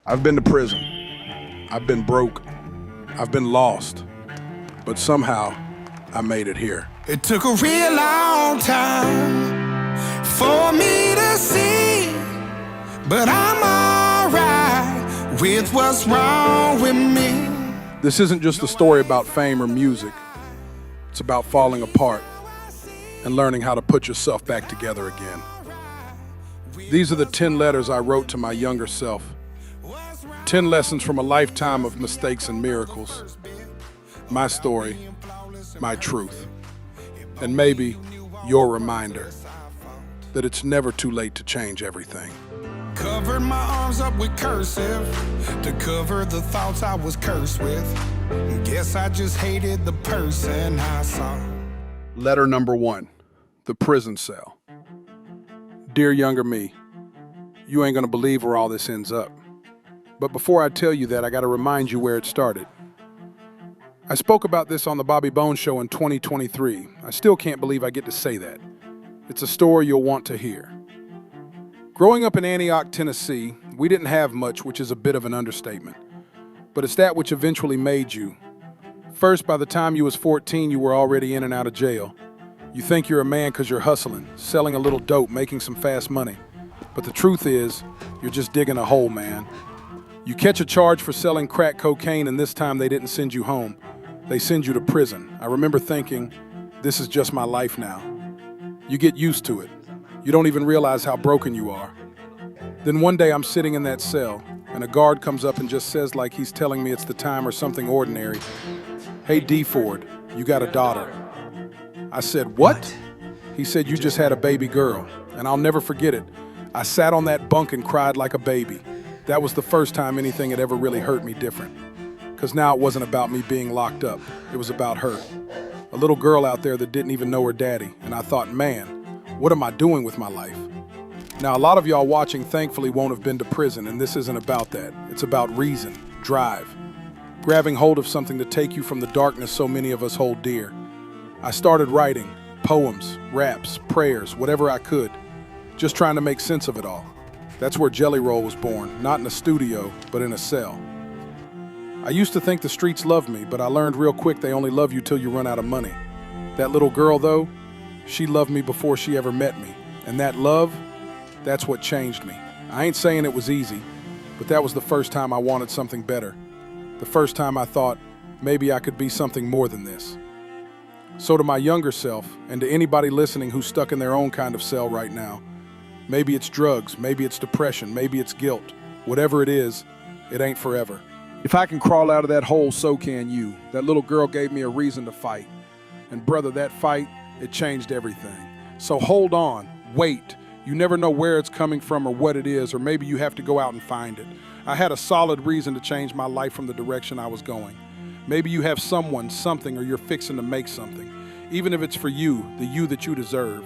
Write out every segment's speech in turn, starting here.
I've been to prison. I've been broke. I've been lost. But somehow, I made it here. It took a real long time for me to see, but I'm alright with what's wrong with me. This isn't just a story about fame or music. It's about falling apart and learning how to put yourself back together again. These are the 10 letters I wrote to my younger self. 10 lessons from a lifetime of mistakes and miracles. My story, my truth, and maybe your reminder that it's never too late to change everything. Covered my arms up with cursive to cover the thoughts I was cursed with. Guess I just hated the person I saw. Letter number 1, the prison cell. Dear younger me, you ain't gonna believe where all this ends up. But before I tell you that, I gotta remind you where it started. I spoke about this on the Bobby Bones Show in 2023. I still can't believe I get to say that. It's a story you'll want to hear. Growing up in Antioch, Tennessee, we didn't have much, which is a bit of an understatement. But it's that which eventually made you. First, by the time you was 14, you were already in and out of jail. You think you're a man because you're hustling, selling a little dope, making some fast money. But the truth is, you're just digging a hole, man. You catch a charge for selling crack cocaine, and this time they didn't send you home. They send you to prison. I remember thinking, this is just my life now. You get used to it. You don't even realize how broken you are. Then one day I'm sitting in that cell, and a guard comes up and just says, like he's telling me it's the time or something ordinary, "Hey, D. Ford, you got a daughter." I said, "What?" He said, "You just had a baby girl." And I'll never forget it. I sat on that bunk and cried like a baby. That was the first time anything had ever really hurt me different. Because now it wasn't about me being locked up. It was about her. A little girl out there that didn't even know her daddy. And I thought, man, what am I doing with my life? Now, a lot of y'all watching thankfully won't have been to prison, and this isn't about that. It's about reason, drive, grabbing hold of something to take you from the darkness so many of us hold dear. I started writing poems, raps, prayers, whatever I could, just trying to make sense of it all. That's where Jelly Roll was born, not in a studio, but in a cell. I used to think the streets loved me, but I learned real quick they only love you till you run out of money. That little girl, though, she loved me before she ever met me. And that love, that's what changed me. I ain't saying it was easy, but that was the first time I wanted something better. The first time I thought, maybe I could be something more than this. So to my younger self, and to anybody listening who's stuck in their own kind of cell right now, maybe it's drugs, maybe it's depression, maybe it's guilt. Whatever it is, it ain't forever. If I can crawl out of that hole, so can you. That little girl gave me a reason to fight. And brother, that fight, it changed everything. So hold on, wait. You never know where it's coming from or what it is, or maybe you have to go out and find it. I had a solid reason to change my life from the direction I was going. Maybe you have someone, something, or you're fixing to make something. Even if it's for you, the you that you deserve.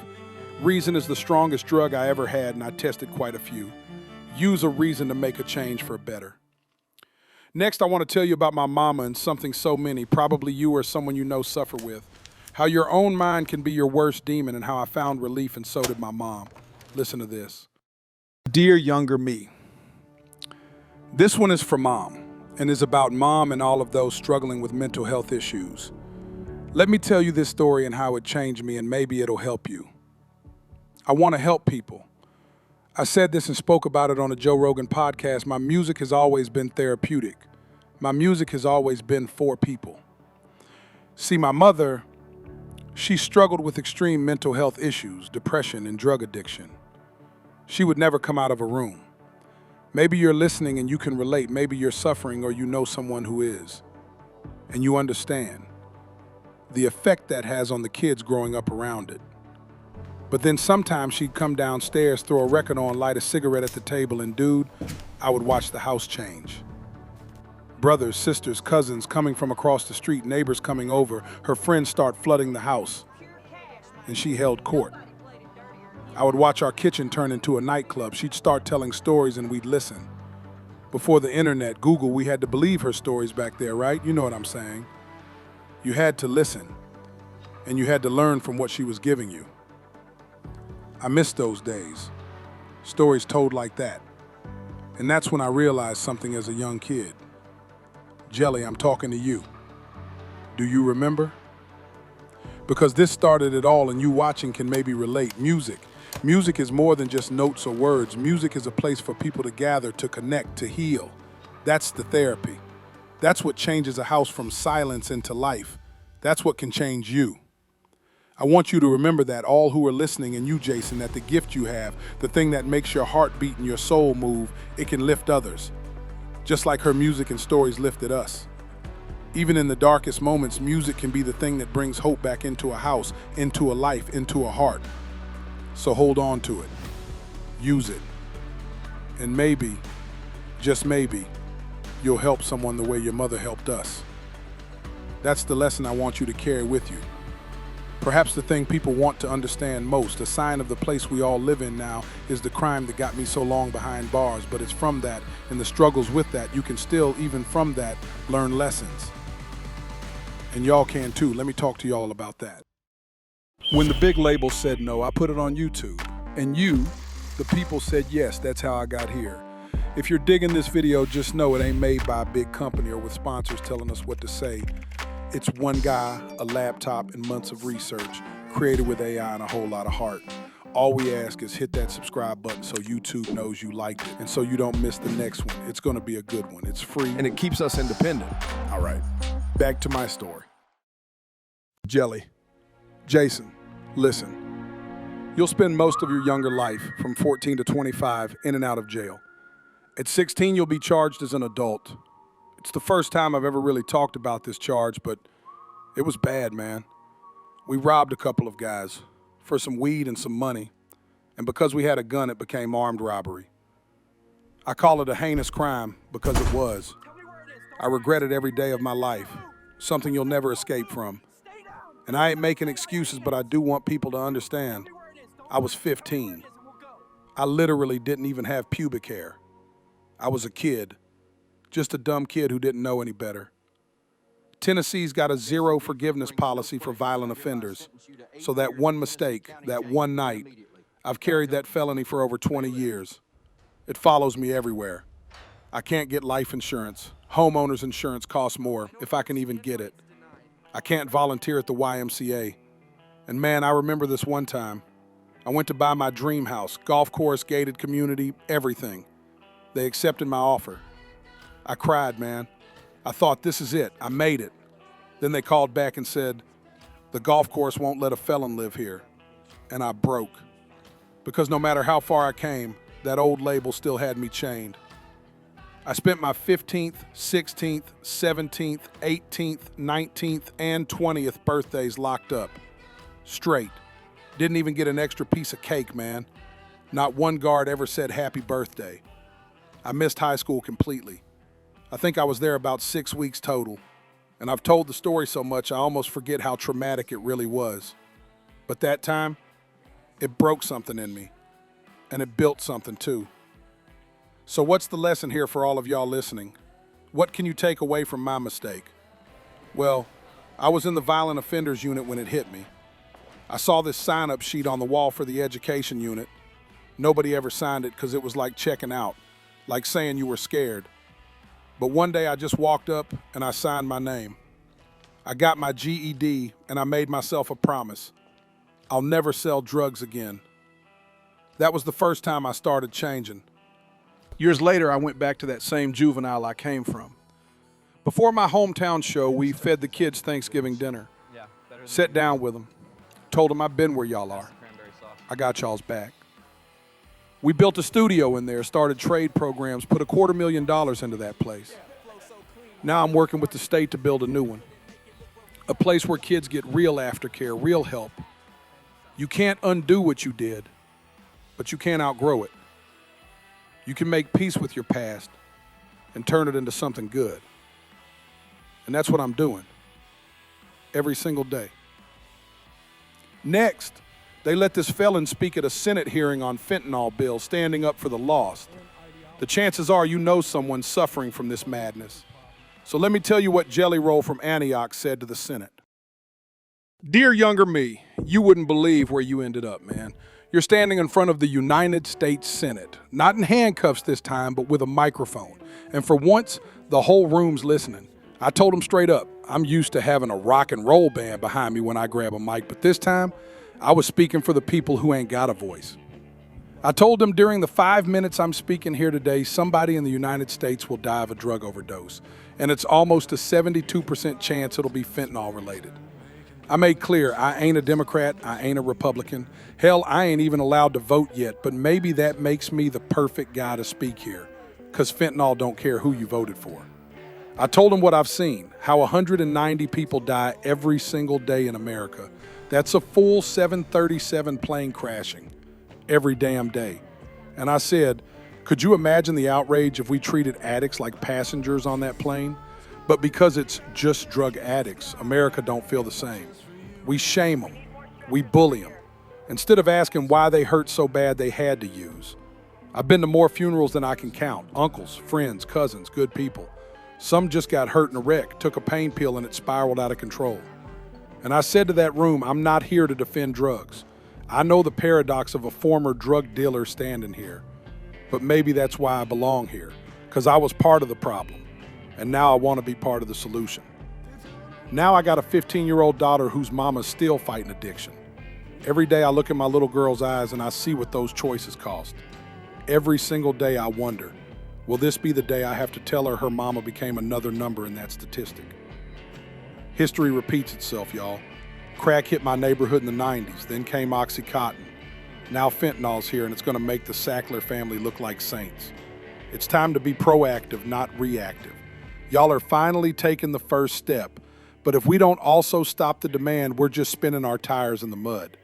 Reason is the strongest drug I ever had, and I tested quite a few. Use a reason to make a change for better. Next, I want to tell you about my mama and something so many, probably you or someone you know, suffer with. How your own mind can be your worst demon, and how I found relief, and so did my mom. Listen to this. Dear younger me. This one is for mom, and is about mom and all of those struggling with mental health issues. Let me tell you this story and how it changed me, and maybe it'll help you. I want to help people. I said this and spoke about it on a Joe Rogan podcast. My music has always been therapeutic. My music has always been for people. See, my mother, she struggled with extreme mental health issues, depression, and drug addiction. She would never come out of a room. Maybe you're listening and you can relate. Maybe you're suffering or you know someone who is. And you understand the effect that has on the kids growing up around it. But then sometimes she'd come downstairs, throw a record on, light a cigarette at the table, and dude, I would watch the house change. Brothers, sisters, cousins coming from across the street, neighbors coming over, her friends start flooding the house. And she held court. I would watch our kitchen turn into a nightclub. She'd start telling stories and we'd listen. Before the internet, Google, we had to believe her stories back there, right? You know what I'm saying. You had to listen, and you had to learn from what she was giving you. I miss those days. Stories told like that. And that's when I realized something as a young kid. Jelly, I'm talking to you. Do you remember? Because this started it all, and you watching can maybe relate. Music. Music is more than just notes or words. Music is a place for people to gather, to connect, to heal. That's the therapy. That's what changes a house from silence into life. That's what can change you. I want you to remember that, all who are listening, and you, Jason, that the gift you have, the thing that makes your heart beat and your soul move, it can lift others. Just like her music and stories lifted us. Even in the darkest moments, music can be the thing that brings hope back into a house, into a life, into a heart. So hold on to it. Use it. And maybe, just maybe, you'll help someone the way your mother helped us. That's the lesson I want you to carry with you. Perhaps the thing people want to understand most, a sign of the place we all live in now, is the crime that got me so long behind bars. But it's from that and the struggles with that, you can still, even from that, learn lessons. And y'all can too. Let me talk to y'all about that. When the big label said no, I put it on YouTube. And you, the people, said yes. That's how I got here. If you're digging this video, just know it ain't made by a big company or with sponsors telling us what to say. It's one guy, a laptop, and months of research, created with AI and a whole lot of heart. All we ask is hit that subscribe button so YouTube knows you liked it and so you don't miss the next one. It's gonna be a good one. It's free. And it keeps us independent. All right, back to my story. Jelly. Jason, listen. You'll spend most of your younger life, from 14 to 25, in and out of jail. At 16, you'll be charged as an adult. It's the first time I've ever really talked about this charge, but it was bad, man. We robbed a couple of guys for some weed and some money, and because we had a gun, it became armed robbery. I call it a heinous crime because it was. I regret it every day of my life, something you'll never escape from. And I ain't making excuses, but I do want people to understand. I was 15. I literally didn't even have pubic hair. I was a kid. Just a dumb kid who didn't know any better. Tennessee's got a zero forgiveness policy for violent offenders. So that one mistake, that one night, I've carried that felony for over 20 years. It follows me everywhere. I can't get life insurance. Homeowners insurance costs more, if I can even get it. I can't volunteer at the YMCA. And man, I remember this one time. I went to buy my dream house, golf course, gated community, everything. They accepted my offer. I cried, man. I thought, this is it. I made it. Then they called back and said, the golf course won't let a felon live here. And I broke. Because no matter how far I came, that old label still had me chained. I spent my 15th, 16th, 17th, 18th, 19th, and 20th birthdays locked up. Straight. Didn't even get an extra piece of cake, man. Not one guard ever said happy birthday. I missed high school completely. I think I was there about 6 weeks total, and I've told the story so much I almost forget how traumatic it really was. But that time, it broke something in me, and it built something too. So what's the lesson here for all of y'all listening? What can you take away from my mistake? Well, I was in the violent offenders unit when it hit me. I saw this sign-up sheet on the wall for the education unit. Nobody ever signed it because it was like checking out, like saying you were scared. But one day I just walked up and I signed my name. I got my GED and I made myself a promise. I'll never sell drugs again. That was the first time I started changing. Years later, I went back to that same juvenile I came from. Before my hometown show, we fed the kids Thanksgiving dinner. Sat down with them, told them I've been where y'all are. I got y'all's back. We built a studio in there, started trade programs, put $250,000 into that place. Now I'm working with the state to build a new one. A place where kids get real aftercare, real help. You can't undo what you did, but you can't outgrow it. You can make peace with your past and turn it into something good. And that's what I'm doing every single day. Next, they let this felon speak at a Senate hearing on fentanyl bill, standing up for the lost. The chances are you know someone suffering from this madness. So let me tell you what Jelly Roll from Antioch said to the Senate. Dear younger me, you wouldn't believe where you ended up, man. You're standing in front of the United States Senate, not in handcuffs this time, but with a microphone. And for once, the whole room's listening. I told them straight up, I'm used to having a rock and roll band behind me when I grab a mic, but this time, I was speaking for the people who ain't got a voice. I told them during the 5 minutes I'm speaking here today, somebody in the United States will die of a drug overdose, and it's almost a 72% chance it'll be fentanyl related. I made clear I ain't a Democrat, I ain't a Republican. Hell, I ain't even allowed to vote yet, but maybe that makes me the perfect guy to speak here, because fentanyl don't care who you voted for. I told them what I've seen, how 190 people die every single day in America. That's a full 737 plane crashing every damn day. And I said, could you imagine the outrage if we treated addicts like passengers on that plane? But because it's just drug addicts, America don't feel the same. We shame them. We bully them. Instead of asking why they hurt so bad they had to use. I've been to more funerals than I can count. Uncles, friends, cousins, good people. Some just got hurt in a wreck, took a pain pill, and it spiraled out of control. And I said to that room, I'm not here to defend drugs. I know the paradox of a former drug dealer standing here. But maybe that's why I belong here, because I was part of the problem. And now I want to be part of the solution. Now I got a 15-year-old daughter whose mama's still fighting addiction. Every day I look in my little girl's eyes and I see what those choices cost. Every single day I wonder, will this be the day I have to tell her mama became another number in that statistic? History repeats itself, y'all. Crack hit my neighborhood in the 90s, then came Oxycontin. Now fentanyl's here and it's going to make the Sackler family look like saints. It's time to be proactive, not reactive. Y'all are finally taking the first step, but if we don't also stop the demand, we're just spinning our tires in the mud.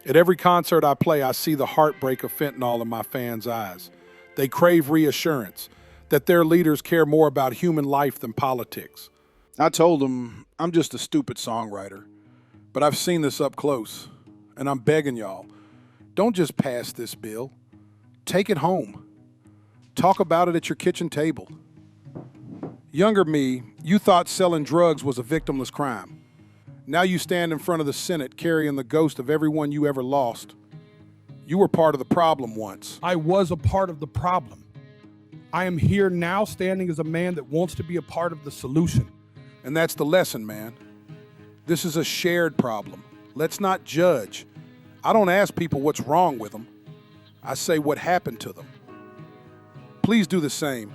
At every concert I play, I see the heartbreak of fentanyl in my fans' eyes. They crave reassurance that their leaders care more about human life than politics. I told them, I'm just a stupid songwriter, but I've seen this up close, and I'm begging y'all, don't just pass this bill. Take it home. Talk about it at your kitchen table. Younger me, you thought selling drugs was a victimless crime. Now you stand in front of the Senate carrying the ghost of everyone you ever lost. You were part of the problem once. I was a part of the problem. I am here now standing as a man that wants to be a part of the solution. And that's the lesson, man. This is a shared problem. Let's not judge. I don't ask people what's wrong with them. I say what happened to them. Please do the same.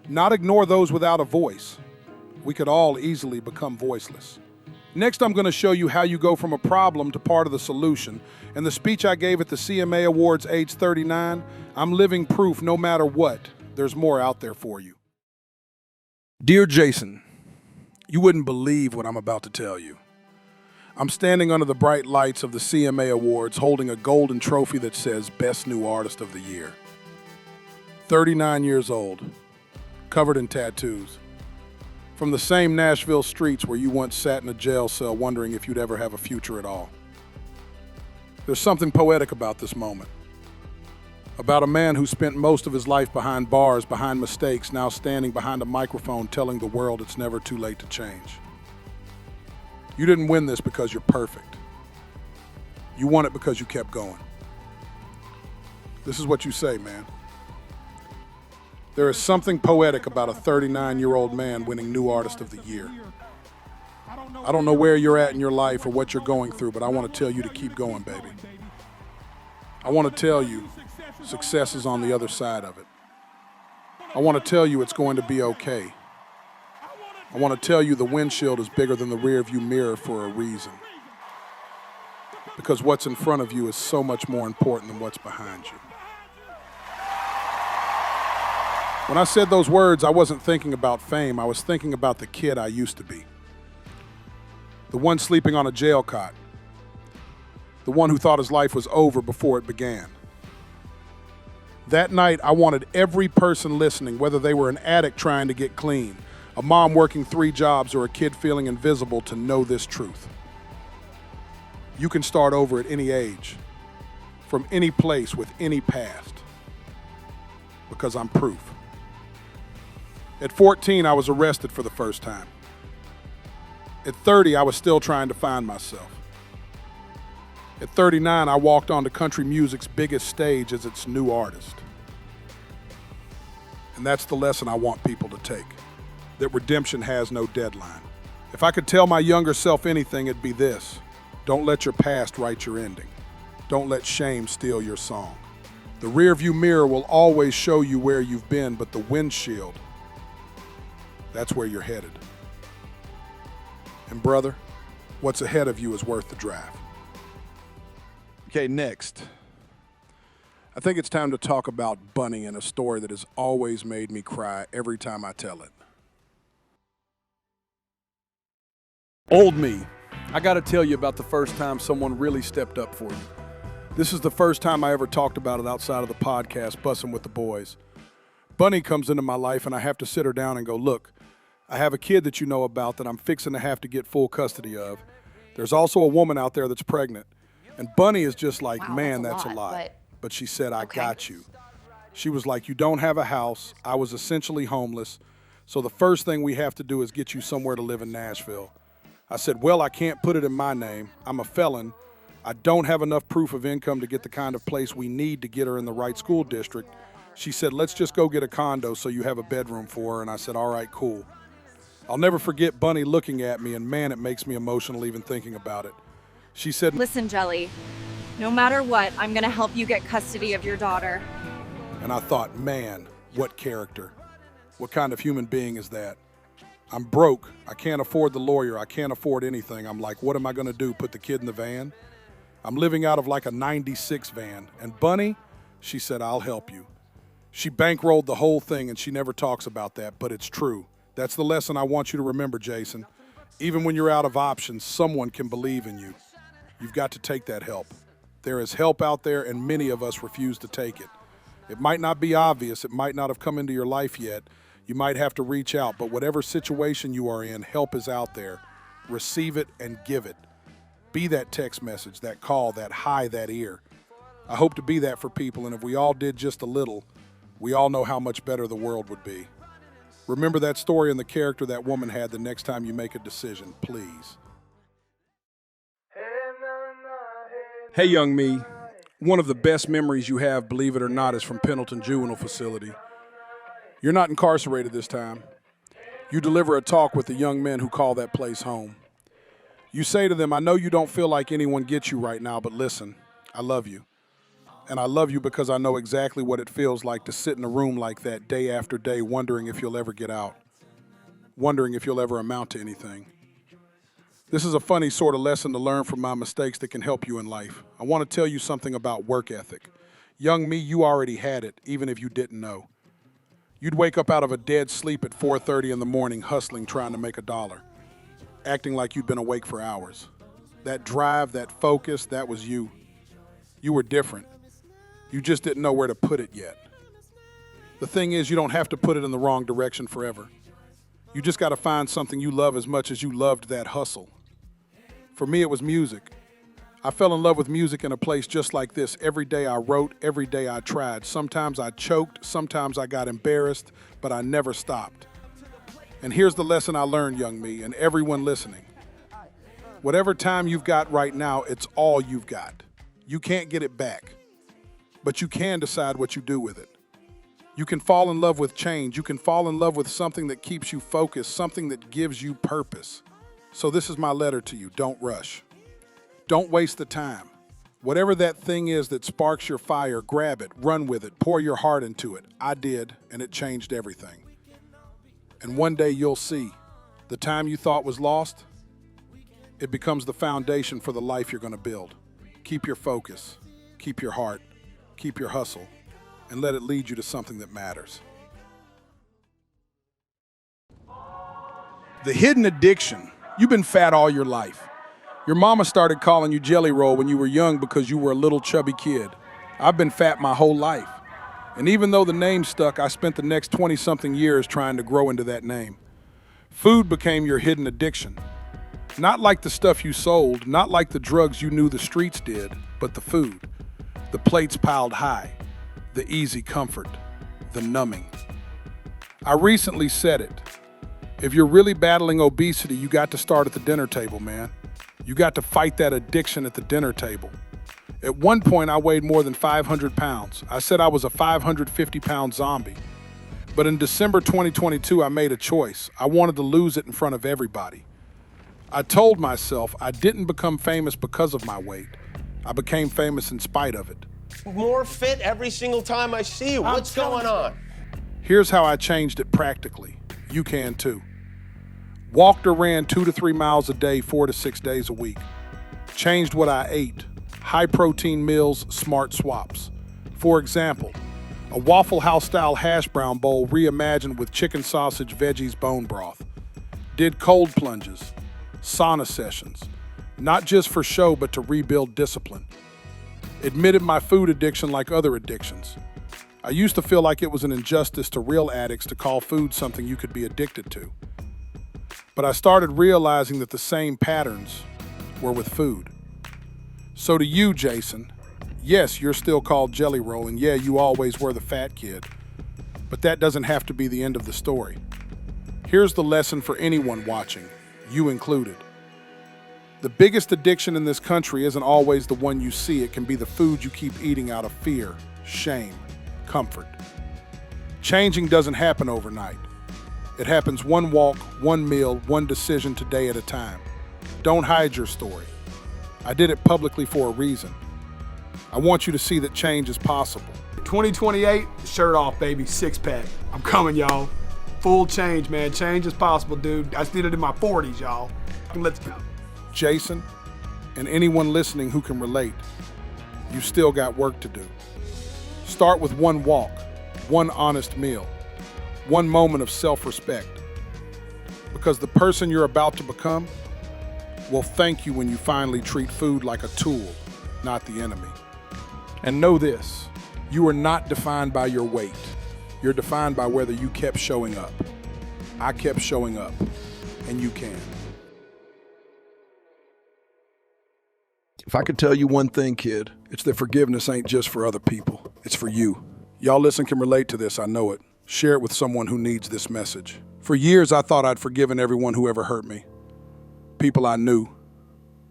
Not ignore those without a voice. We could all easily become voiceless. Next, I'm going to show you how you go from a problem to part of the solution. In the speech I gave at the CMA Awards age 39, I'm living proof no matter what, there's more out there for you. Dear Jason, you wouldn't believe what I'm about to tell you. I'm standing under the bright lights of the CMA Awards holding a golden trophy that says Best New Artist of the Year. 39 years old, covered in tattoos. From the same Nashville streets where you once sat in a jail cell wondering if you'd ever have a future at all. There's something poetic about this moment. About a man who spent most of his life behind bars, behind mistakes, now standing behind a microphone telling the world it's never too late to change. You didn't win this because you're perfect. You won it because you kept going. This is what you say, man. There is something poetic about a 39-year-old man winning New Artist of the Year. I don't know where you're at in your life or what you're going through, but I want to tell you to keep going, baby. I want to tell you success is on the other side of it. I want to tell you it's going to be okay. I want to tell you the windshield is bigger than the rearview mirror for a reason. Because what's in front of you is so much more important than what's behind you. When I said those words, I wasn't thinking about fame. I was thinking about the kid I used to be. The one sleeping on a jail cot. The one who thought his life was over before it began. That night, I wanted every person listening, whether they were an addict trying to get clean, a mom working 3 jobs, or a kid feeling invisible, to know this truth. You can start over at any age, from any place with any past, because I'm proof. At 14, I was arrested for the first time. At 30, I was still trying to find myself. At 39, I walked onto country music's biggest stage as its new artist. And that's the lesson I want people to take, that redemption has no deadline. If I could tell my younger self anything, it'd be this: don't let your past write your ending. Don't let shame steal your song. The rearview mirror will always show you where you've been, but the windshield, that's where you're headed. And brother, what's ahead of you is worth the drive. Okay, next. I think it's time to talk about Bunny and a story that has always made me cry every time I tell it. Old me, I gotta tell you about the first time someone really stepped up for you. This is the first time I ever talked about it outside of the podcast, Bussin' with the Boys. Bunny comes into my life and I have to sit her down and go, look, I have a kid that you know about that I'm fixing to have to get full custody of. There's also a woman out there that's pregnant. And Bunny is just like, wow, man, that's a lot. but But she said, I okay. got you. She was like, you don't have a house. I was essentially homeless. So the first thing we have to do is get you somewhere to live in Nashville. I said, well, I can't put it in my name. I'm a felon. I don't have enough proof of income to get the kind of place we need to get her in the right school district. She said, let's just go get a condo so you have a bedroom for her. And I said, all right, cool. I'll never forget Bunny looking at me, and man, it makes me emotional even thinking about it. She said, Listen, Jelly, no matter what, I'm gonna help you get custody of your daughter. and I thought, man, what character? What kind of human being is that? I'm broke. I can't afford the lawyer. I can't afford anything. I'm like, what am I gonna do? Put the kid in the van? I'm living out of like a 96 van. And Bunny, she said, I'll help you. She bankrolled the whole thing, and she never talks about that, but it's true. That's the lesson I want you to remember, Jason. Even when you're out of options, someone can believe in you. You've got to take that help. There is help out there, and many of us refuse to take it. It might not be obvious. It might not have come into your life yet. You might have to reach out, but whatever situation you are in, help is out there. Receive it and give it. Be that text message, that call, that hi, that ear. I hope to be that for people, and if we all did just a little, we all know how much better the world would be. Remember that story and the character that woman had the next time you make a decision, please. Hey, young me. One of the best memories you have, believe it or not, is from Pendleton Juvenile Facility. You're not incarcerated this time. You deliver a talk with the young men who call that place home. You say to them, I know you don't feel like anyone gets you right now, but listen, I love you. And I love you because I know exactly what it feels like to sit in a room like that day after day, wondering if you'll ever get out, wondering if you'll ever amount to anything. This is a funny sort of lesson to learn from my mistakes that can help you in life. I want to tell you something about work ethic. Young me, you already had it, even if you didn't know. You'd wake up out of a dead sleep at 4:30 in the morning, hustling, trying to make $1, acting like you'd been awake for hours. That drive, that focus, that was you. You were different. You just didn't know where to put it yet. The thing is, you don't have to put it in the wrong direction forever. You just got to find something you love as much as you loved that hustle. For me, it was music. I fell in love with music in a place just like this. Every day I wrote, every day I tried. Sometimes I choked, sometimes I got embarrassed, but I never stopped. And here's the lesson I learned, young me, and everyone listening. Whatever time you've got right now, it's all you've got. You can't get it back, but you can decide what you do with it. You can fall in love with change. You can fall in love with something that keeps you focused, something that gives you purpose. So this is my letter to you. Don't rush. Don't waste the time. Whatever that thing is that sparks your fire, grab it, run with it, pour your heart into it. I did, and it changed everything. And one day you'll see, the time you thought was lost, it becomes the foundation for the life you're going to build. Keep your focus, keep your heart, keep your hustle, and let it lead you to something that matters. The hidden addiction. You've been fat all your life. Your mama started calling you Jelly Roll when you were young because you were a little chubby kid. I've been fat my whole life. And even though the name stuck, I spent the next 20-something years trying to grow into that name. Food became your hidden addiction. Not like the stuff you sold, not like the drugs you knew the streets did, but the food. The plates piled high, the easy comfort, the numbing. I recently said it. If you're really battling obesity, you got to start at the dinner table, man. You got to fight that addiction at the dinner table. At one point, I weighed more than 500 pounds. I said I was a 550-pound zombie. But in December 2022, I made a choice. I wanted to lose it in front of everybody. I told myself I didn't become famous because of my weight. I became famous in spite of it. More fit every single time I see you. What's going on? Here's how I changed it practically. You can too. Walked or ran 2 to 3 miles a day, 4 to 6 days a week. Changed what I ate. High protein meals, smart swaps. For example, a Waffle House style hash brown bowl reimagined with chicken sausage, veggies, bone broth. Did cold plunges, sauna sessions, not just for show but to rebuild discipline. Admitted my food addiction like other addictions. I used to feel like it was an injustice to real addicts to call food something you could be addicted to. But I started realizing that the same patterns were with food. So to you, Jason, yes, you're still called Jelly Roll, and yeah, you always were the fat kid. But that doesn't have to be the end of the story. Here's the lesson for anyone watching, you included. The biggest addiction in this country isn't always the one you see. It can be the food you keep eating out of fear, shame, comfort. Changing doesn't happen overnight. It happens one walk, one meal, one decision today at a time. Don't hide your story. I did it publicly for a reason. I want you to see that change is possible. 2028, shirt off, baby, six-pack. I'm coming, y'all. Full change, man. Change is possible, dude. I did it in my 40s, y'all. Let's go. Jason, and anyone listening who can relate, you still got work to do. Start with one walk, one honest meal, one moment of self-respect. Because the person you're about to become will thank you when you finally treat food like a tool, not the enemy. And know this, you are not defined by your weight. You're defined by whether you kept showing up. I kept showing up, and you can. If I could tell you one thing, kid, it's that forgiveness ain't just for other people. It's for you. Y'all listen can relate to this, I know it. Share it with someone who needs this message. For years, I thought I'd forgiven everyone who ever hurt me. People I knew.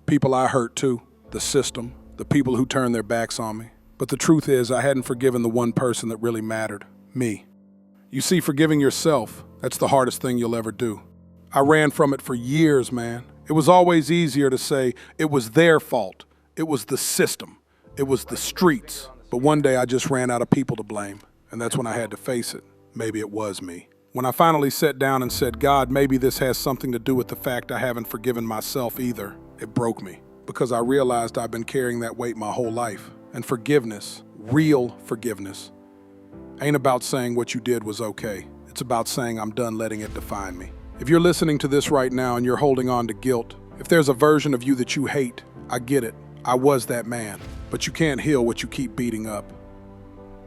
People I hurt too. The system. The people who turned their backs on me. But the truth is, I hadn't forgiven the one person that really mattered. Me. You see, forgiving yourself, that's the hardest thing you'll ever do. I ran from it for years, man. It was always easier to say it was their fault. It was the system. It was the streets. But one day I just ran out of people to blame. And that's when I had to face it. Maybe it was me. When I finally sat down and said, God, maybe this has something to do with the fact I haven't forgiven myself either, it broke me. Because I realized I've been carrying that weight my whole life. And forgiveness, real forgiveness, ain't about saying what you did was okay. It's about saying I'm done letting it define me. If you're listening to this right now and you're holding on to guilt, if there's a version of you that you hate, I get it. I was that man. But you can't heal what you keep beating up.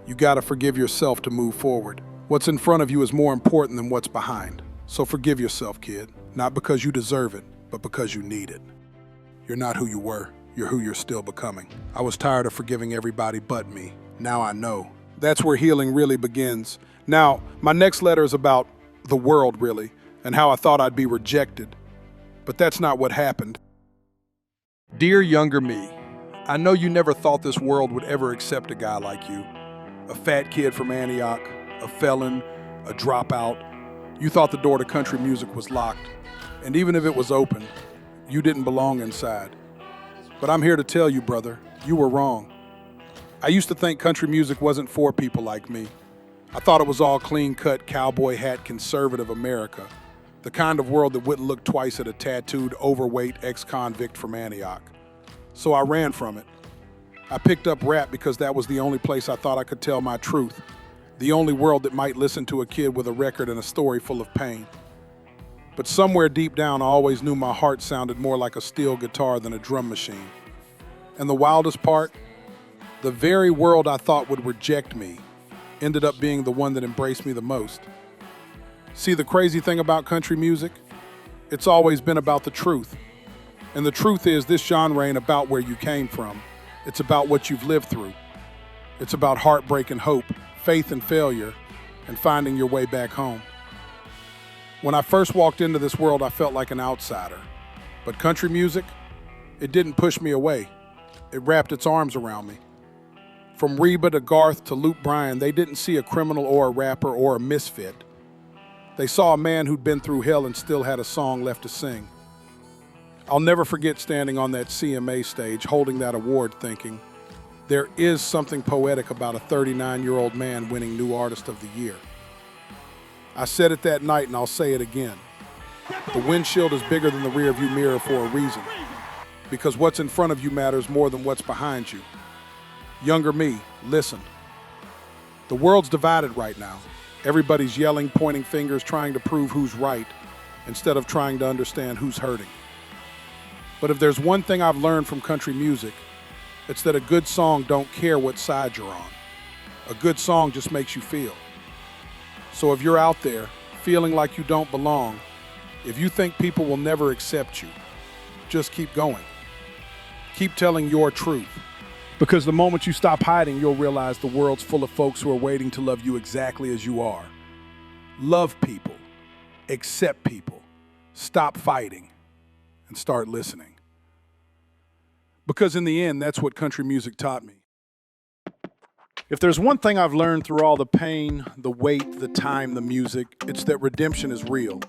You gotta forgive yourself to move forward. What's in front of you is more important than what's behind. So forgive yourself, kid. Not because you deserve it, but because you need it. You're not who you were. You're who you're still becoming. I was tired of forgiving everybody but me. Now I know. That's where healing really begins. Now, my next letter is about the world, really, and how I thought I'd be rejected. But that's not what happened. Dear younger me, I know you never thought this world would ever accept a guy like you. A fat kid from Antioch, a felon, a dropout. You thought the door to country music was locked. And even if it was open, you didn't belong inside. But I'm here to tell you, brother, you were wrong. I used to think country music wasn't for people like me. I thought it was all clean-cut, cowboy hat, conservative America. The kind of world that wouldn't look twice at a tattooed, overweight ex-convict from Antioch. So I ran from it. I picked up rap because that was the only place I thought I could tell my truth. The only world that might listen to a kid with a record and a story full of pain. But somewhere deep down, I always knew my heart sounded more like a steel guitar than a drum machine. And the wildest part, the very world I thought would reject me ended up being the one that embraced me the most. See, the crazy thing about country music? It's always been about the truth. And the truth is, this genre ain't about where you came from. It's about what you've lived through. It's about heartbreak and hope, faith and failure, and finding your way back home. When I first walked into this world, I felt like an outsider. But country music, it didn't push me away. It wrapped its arms around me. From Reba to Garth to Luke Bryan, they didn't see a criminal or a rapper or a misfit. They saw a man who'd been through hell and still had a song left to sing. I'll never forget standing on that CMA stage holding that award thinking, there is something poetic about a 39-year-old man winning New Artist of the Year. I said it that night and I'll say it again. The windshield is bigger than the rearview mirror for a reason, because what's in front of you matters more than what's behind you. Younger me, listen. The world's divided right now. Everybody's yelling, pointing fingers, trying to prove who's right, instead of trying to understand who's hurting. But if there's one thing I've learned from country music, it's that a good song don't care what side you're on. A good song just makes you feel. So if you're out there feeling like you don't belong, if you think people will never accept you, just keep going. Keep telling your truth. Because the moment you stop hiding, you'll realize the world's full of folks who are waiting to love you exactly as you are. Love people. Accept people. Stop fighting. And start listening. Because in the end, that's what country music taught me. If there's one thing I've learned through all the pain, the wait, the time, the music, it's that redemption is real.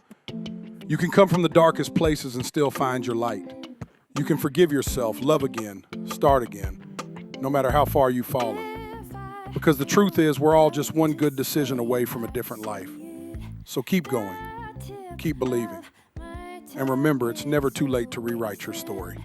You can come from the darkest places and still find your light. You can forgive yourself, love again, start again, no matter how far you've fallen. Because the truth is, we're all just one good decision away from a different life. So keep going, keep believing. And remember, it's never too late to rewrite your story.